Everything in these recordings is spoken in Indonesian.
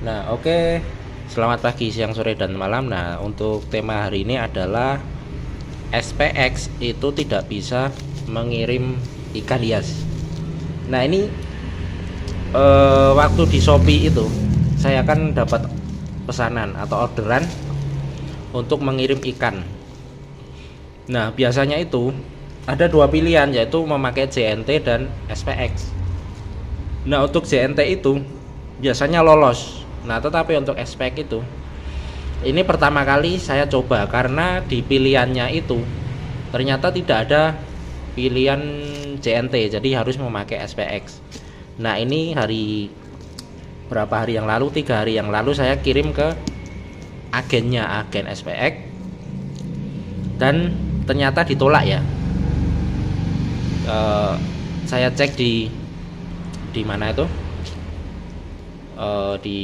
Nah, oke. Selamat pagi, siang, sore, dan malam. Nah, untuk tema hari ini adalah SPX itu tidak bisa mengirim ikan hias. Nah, ini waktu di Shopee itu saya kan dapat pesanan atau orderan untuk mengirim ikan. Nah, biasanya itu ada dua pilihan, yaitu memakai JNT dan SPX. Nah, untuk JNT itu biasanya lolos. Nah, tetapi untuk SPX itu ini pertama kali saya coba karena di pilihannya itu ternyata tidak ada pilihan JNT, jadi harus memakai SPX. Nah, ini berapa hari yang lalu, 3 hari yang lalu saya kirim ke agen SPX dan ternyata ditolak ya. Saya cek di mana itu, di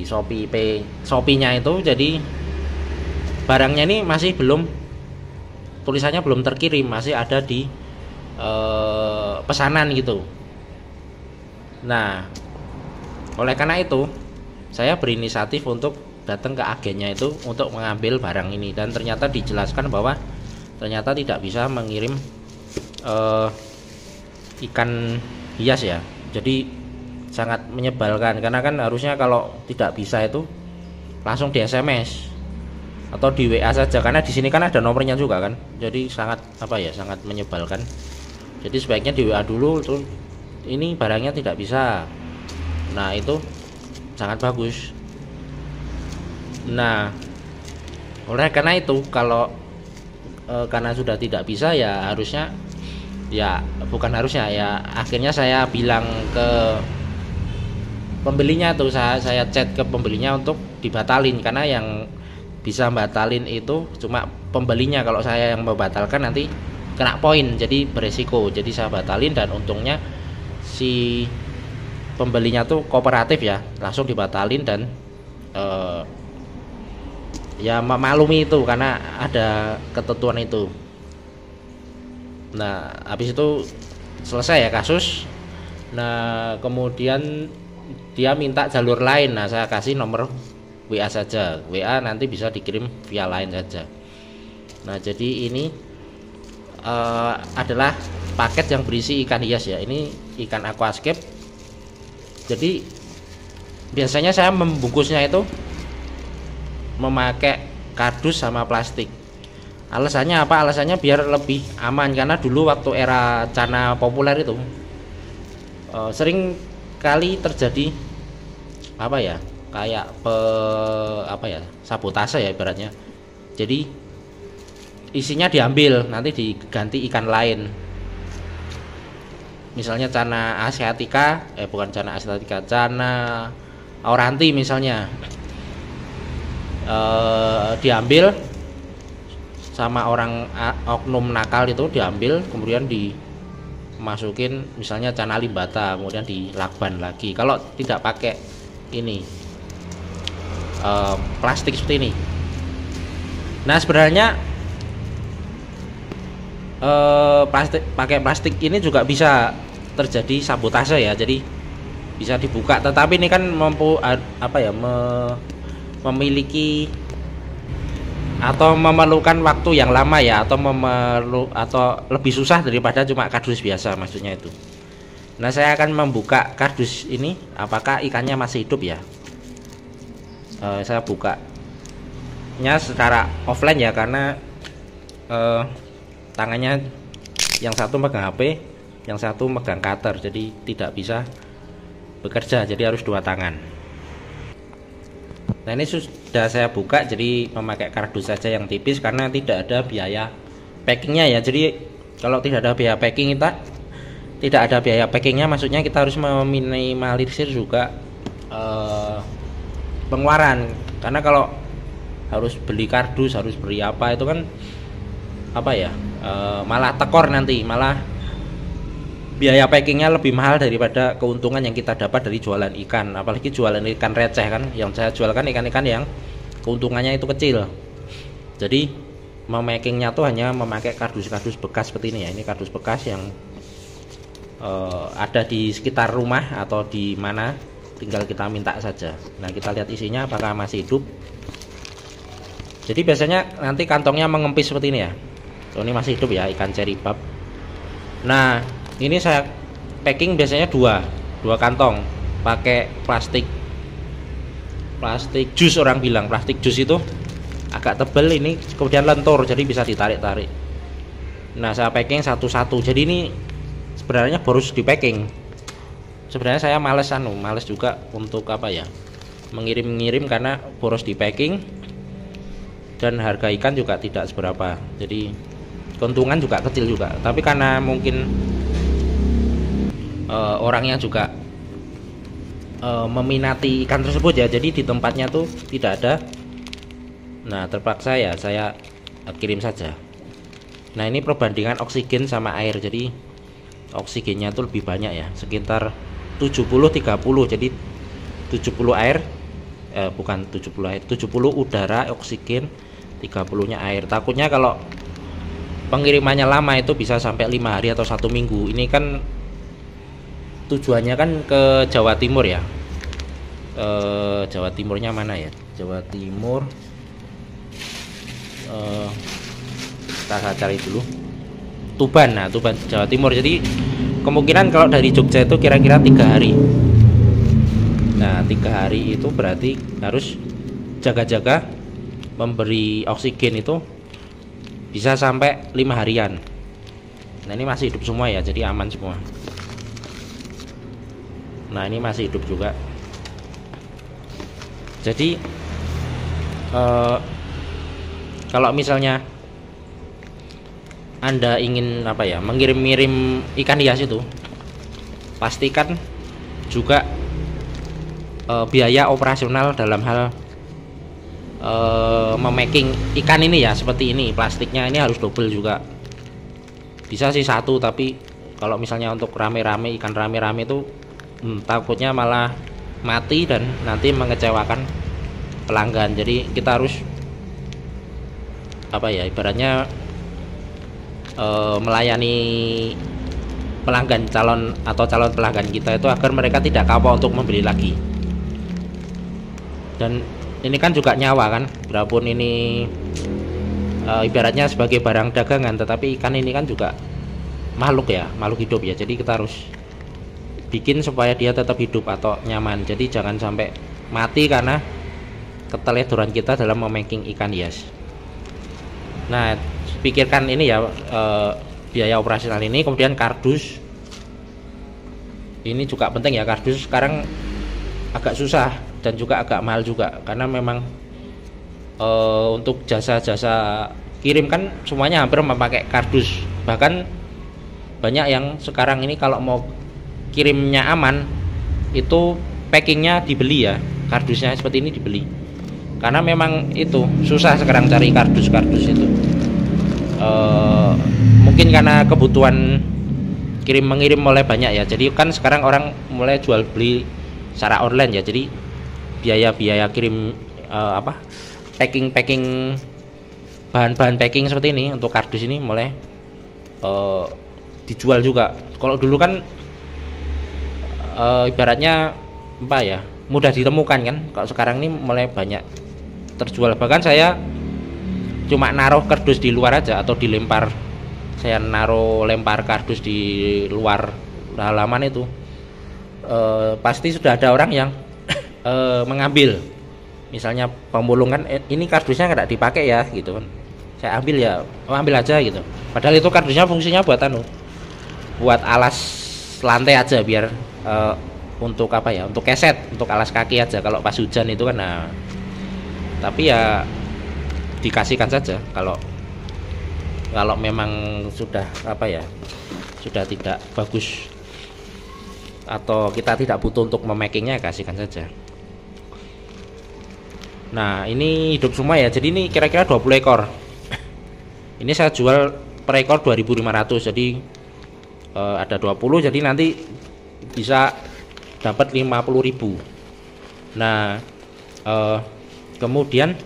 Shopee-nya itu, jadi barangnya ini masih belum, tulisannya belum terkirim, masih ada di pesanan gitu. Nah, oleh karena itu saya berinisiatif untuk datang ke agennya itu untuk mengambil barang ini, dan ternyata dijelaskan bahwa ternyata tidak bisa mengirim ikan hias ya. Jadi sangat menyebalkan, karena kan harusnya kalau tidak bisa itu langsung di SMS atau di WA saja, karena di sini kan ada nomornya juga kan. Jadi sangat sangat menyebalkan. Jadi sebaiknya di WA dulu tuh, ini barangnya tidak bisa. Nah, itu sangat bagus. Nah, oleh karena itu kalau karena sudah tidak bisa, ya harusnya, ya bukan harusnya ya, akhirnya saya bilang ke pembelinya tuh, saya chat ke pembelinya untuk dibatalin, karena yang bisa batalin itu cuma pembelinya. Kalau saya yang membatalkan nanti kena poin, jadi beresiko. Jadi saya batalin, dan untungnya si pembelinya tuh kooperatif ya, langsung dibatalin, dan ya memaklumi itu karena ada ketentuan itu. Nah, habis itu selesai ya kasus. Nah, kemudian dia minta jalur lain. Nah, saya kasih nomor WA saja. WA nanti bisa dikirim via lain saja. Nah, jadi ini adalah paket yang berisi ikan hias ya. Ini ikan aquascape. Jadi biasanya saya membungkusnya itu memakai kardus sama plastik. Alasannya apa? Alasannya biar lebih aman, karena dulu waktu era cana populer itu sering kali terjadi kayak sabotase ya ibaratnya. Jadi isinya diambil, nanti diganti ikan lain. Misalnya cana asiatica, bukan cana asiatica, cana auranti misalnya, diambil sama orang oknum nakal itu, diambil kemudian dimasukin misalnya cana limbata, kemudian dilakban lagi. Kalau tidak pakai ini plastik seperti ini. Nah, sebenarnya pakai plastik ini juga bisa terjadi sabotase ya, jadi bisa dibuka, tetapi ini kan memiliki atau memerlukan waktu yang lama ya, atau lebih susah daripada cuma kardus biasa, maksudnya itu. Nah, saya akan membuka kardus ini, apakah ikannya masih hidup ya. Saya bukanya secara offline ya, karena tangannya yang satu megang HP, yang satu megang cutter, jadi tidak bisa bekerja, jadi harus dua tangan. Nah, ini sudah saya buka, jadi memakai kardus saja yang tipis karena tidak ada biaya packingnya ya. Jadi kalau tidak ada biaya packing, maksudnya kita harus meminimalisir juga pengeluaran, karena kalau harus beli kardus, harus beli apa, itu kan malah tekor, nanti malah biaya packingnya lebih mahal daripada keuntungan yang kita dapat dari jualan ikan. Apalagi jualan ikan receh kan, yang saya jualkan ikan-ikan yang keuntungannya itu kecil. Jadi memakingnya tuh hanya memakai kardus-kardus bekas seperti ini ya. Ini kardus bekas yang ada di sekitar rumah atau di mana tinggal kita minta saja. Nah, kita lihat isinya apakah masih hidup. Jadi biasanya nanti kantongnya mengempis seperti ini ya. Oh, ini masih hidup ya, ikan cherry barb. Nah, ini saya packing biasanya dua kantong pakai plastik jus, orang bilang plastik jus itu agak tebel, ini kemudian lentur jadi bisa ditarik-tarik. Nah, saya packing satu-satu. Jadi ini sebenarnya harus di packing. Sebenarnya saya males juga untuk apa ya, mengirim karena boros di packing dan harga ikan juga tidak seberapa, jadi keuntungan juga kecil juga. Tapi karena mungkin orangnya juga meminati ikan tersebut ya, jadi di tempatnya tuh tidak ada. Nah, terpaksa ya saya kirim saja. Nah, ini perbandingan oksigen sama air. Jadi oksigennya tuh lebih banyak ya, sekitar 70-30. Jadi 70 air, bukan 70 air, 70 udara oksigen, 30-nya air. Takutnya kalau pengirimannya lama itu bisa sampai 5 hari atau 1 minggu. Ini kan tujuannya kan ke Jawa Timur ya. Jawa Timurnya mana ya? Jawa Timur, kita cari dulu. Tuban. Nah, Tuban, Jawa Timur. Jadi kemungkinan kalau dari Jogja itu kira-kira 3 hari. Nah, 3 hari itu berarti harus jaga-jaga memberi oksigen itu bisa sampai 5 harian. Nah, ini masih hidup semua ya, jadi aman semua. Nah, ini masih hidup juga. Jadi kalau misalnya Anda ingin apa ya, mengirim ikan hias itu, pastikan juga biaya operasional dalam hal memaking ikan ini ya, seperti ini plastiknya ini harus double juga. Bisa sih satu, tapi kalau misalnya untuk rame-rame, ikan rame-rame itu takutnya malah mati dan nanti mengecewakan pelanggan. Jadi kita harus apa ya, ibaratnya melayani pelanggan, calon pelanggan kita itu agar mereka tidak kapok untuk membeli lagi. Dan ini kan juga nyawa kan, berapun ini ibaratnya sebagai barang dagangan, tetapi ikan ini kan juga makhluk ya, makhluk hidup ya. Jadi kita harus bikin supaya dia tetap hidup atau nyaman. Jadi jangan sampai mati karena keteledoran kita dalam memaking ikan hias. Nah, pikirkan ini ya, biaya operasional ini. Kemudian kardus ini juga penting ya. Kardus sekarang agak susah dan juga agak mahal juga, karena memang untuk jasa-jasa kirim kan semuanya hampir memakai kardus. Bahkan banyak yang sekarang ini kalau mau kirimnya aman itu packingnya dibeli ya, kardusnya seperti ini dibeli, karena memang itu susah sekarang cari kardus itu. Mungkin karena kebutuhan kirim mengirim mulai banyak ya, jadi kan sekarang orang mulai jual beli secara online ya. Jadi biaya kirim packing bahan-bahan packing seperti ini untuk kardus ini mulai dijual juga. Kalau dulu kan ibaratnya apa ya, mudah ditemukan kan. Kalau sekarang ini mulai banyak terjual. Bahkan saya cuma naruh kardus di luar aja atau dilempar, saya lempar kardus di luar halaman itu, pasti sudah ada orang yang mengambil. Misalnya pemulung kan, ini kardusnya nggak dipakai ya gitu kan, saya ambil ya, ambil aja gitu. Padahal itu kardusnya fungsinya buat alas lantai aja, biar untuk apa ya, untuk keset, untuk alas kaki aja kalau pas hujan itu kan. Nah, tapi ya dikasihkan saja kalau memang sudah apa ya, sudah tidak bagus atau kita tidak butuh untuk memakingnya, kasihkan saja. Nah, ini hidup semua ya. Jadi ini kira-kira 20 ekor. Ini saya jual per ekor 2.500. Jadi ada 20, jadi nanti bisa dapat 50.000. Nah, kemudian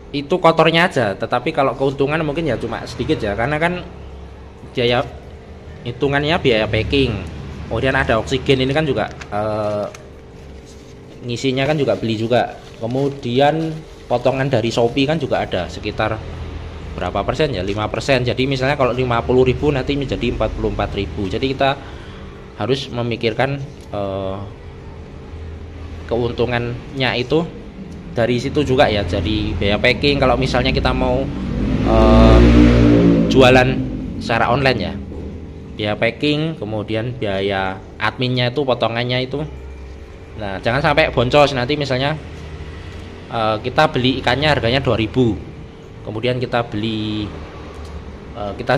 itu kotornya aja, tetapi kalau keuntungan mungkin ya cuma sedikit ya, karena kan biaya hitungannya biaya packing, Kemudian ada oksigen, ini kan juga ngisinya kan juga beli juga. Kemudian potongan dari Shopee kan juga ada sekitar berapa persen ya, 5%. Jadi misalnya kalau 50.000 nanti menjadi 44.000. Jadi kita harus memikirkan keuntungannya itu dari situ juga ya. Jadi biaya packing kalau misalnya kita mau jualan secara online ya, biaya packing, kemudian biaya adminnya itu potongannya itu. Nah jangan sampai boncos nanti misalnya kita beli ikannya harganya 2.000, kemudian kita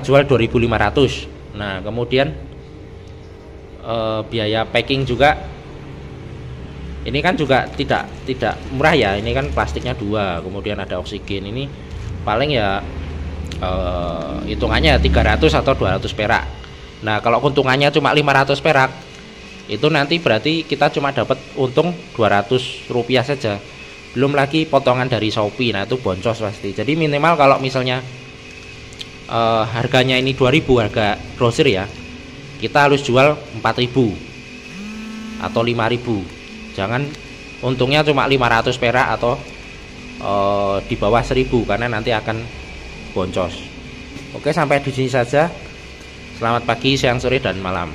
jual 2.500. Nah kemudian biaya packing juga ini kan juga tidak murah ya, ini kan plastiknya 2, kemudian ada oksigen, ini paling ya hitungannya 300 atau 200 perak. Nah kalau keuntungannya cuma 500 perak, itu nanti berarti kita cuma dapat untung 200 rupiah saja, belum lagi potongan dari Shopee. Nah itu boncos pasti. Jadi minimal kalau misalnya harganya ini 2.000 harga grosir ya, kita harus jual 4.000 atau 5.000. Jangan untungnya cuma 500 perak atau di bawah 1.000, karena nanti akan boncos. Oke, sampai di sini saja. Selamat pagi, siang, sore, dan malam.